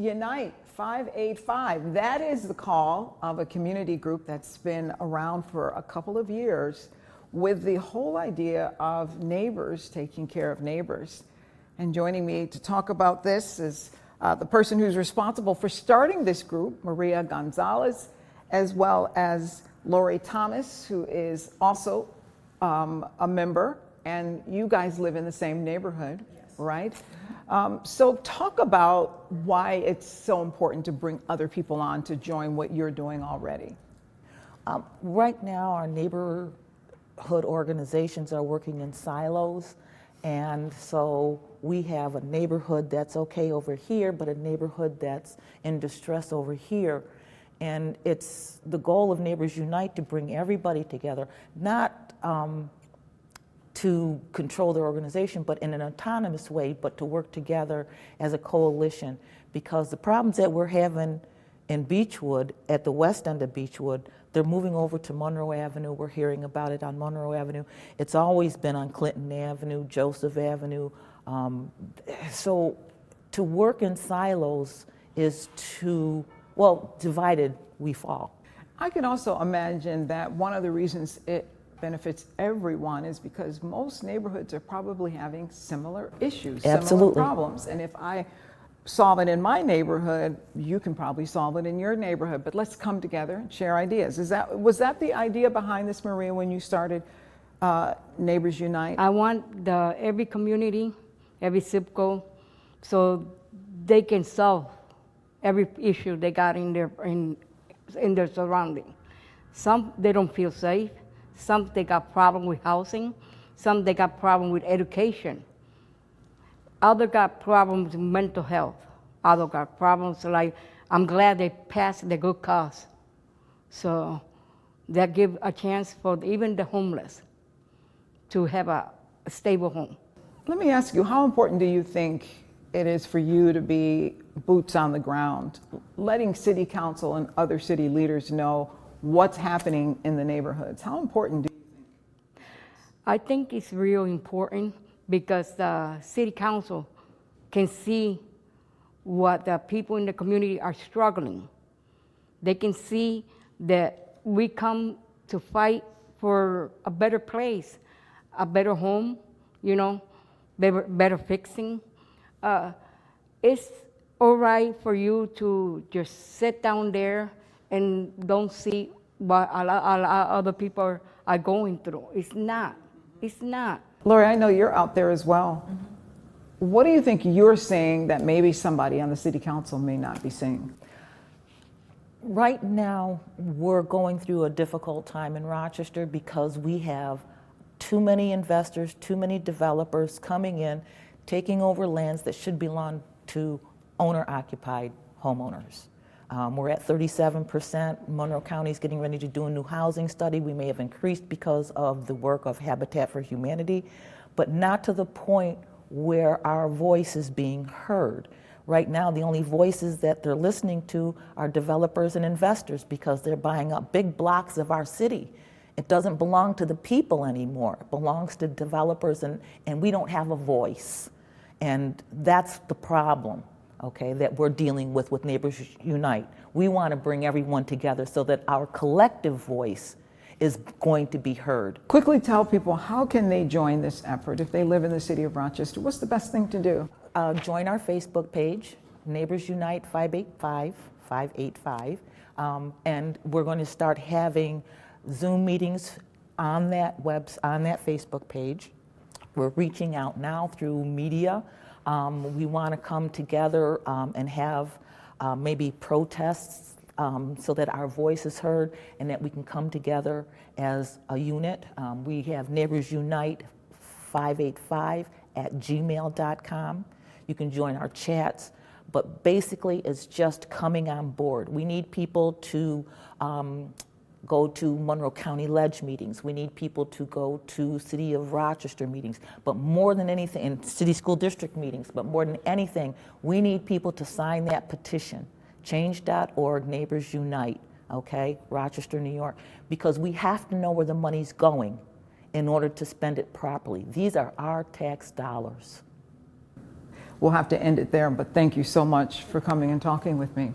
Unite 585. That is the call of a community group that's been around for a couple of years with the whole idea of neighbors taking care of neighbors. And joining me to talk about this is the person who's responsible for starting this group, Maria Gonzalez, as well as Lori Thomas, who is also a member, and you guys live in the same neighborhood, yes. Right? So talk about why it's so important to bring other people on to join what you're doing already. Right now, our neighborhood organizations are working in silos, and so we have a neighborhood that's okay over here, but a neighborhood that's in distress over here. And it's the goal of Neighbors Unite to bring everybody together, not to control their organization, but in an autonomous way, but to work together as a coalition. Because the problems that we're having in Beechwood, at the west end of Beechwood, they're moving over to Monroe Avenue. We're hearing about it on Monroe Avenue. It's always been on Clinton Avenue, Joseph Avenue. So to work in silos is to, well, divided we fall. I can also imagine that one of the reasons it benefits everyone is because most neighborhoods are probably having similar issues, Absolutely. Similar problems. And if I solve it in my neighborhood, you can probably solve it in your neighborhood. But let's come together and share ideas. Was that the idea behind this, Maria, when you started Neighbors Unite? I want every community, every zip code, so they can solve every issue they got in their surrounding. Some they don't feel safe. Some they got problem with housing. Some they got problem with education. Other got problems with mental health. Other got problems like, I'm glad they passed the good cause. So that give a chance for even the homeless to have a stable home. Let me ask you, how important do you think it is for you to be boots on the ground, letting city council and other city leaders know what's happening in the neighborhoods? How important do you think? I think it's real important because the city council can see what the people in the community are struggling. They can see that we come to fight for a better place, a better home, you know, better fixing. It's all right for you to just sit down there and don't see what a lot other people are going through. It's not. It's not. Lori, I know you're out there as well. Mm-hmm. What do you think you're seeing that maybe somebody on the city council may not be seeing? Right now, we're going through a difficult time in Rochester because we have too many investors, too many developers coming in, taking over lands that should belong to owner-occupied homeowners. We're at 37%. Monroe County is getting ready to do a new housing study. We may have increased because of the work of Habitat for Humanity, but not to the point where our voice is being heard. Right now, the only voices that they're listening to are developers and investors because they're buying up big blocks of our city. It doesn't belong to the people anymore. It belongs to developers, and we don't have a voice. And that's the problem, okay, that we're dealing with Neighbors Unite. We want to bring everyone together so that our collective voice is going to be heard. Quickly tell people, how can they join this effort if they live in the city of Rochester? What's the best thing to do? Join our Facebook page, Neighbors Unite 585, and we're going to start having Zoom meetings on that Facebook page. We're reaching out now through media. We want to come together and have maybe protests so that our voice is heard and that we can come together as a unit. We have Neighbors Unite 585@gmail.com. You can join our chats, but basically it's just coming on board. We need people to go to Monroe County Ledge meetings. We need people to go to City of Rochester meetings, but more than anything, and City School District meetings, but more than anything, we need people to sign that petition, change.org, Neighbors Unite, okay, Rochester, New York, because we have to know where the money's going in order to spend it properly. These are our tax dollars. we'll have to end it there. But thank you so much for coming and talking with me.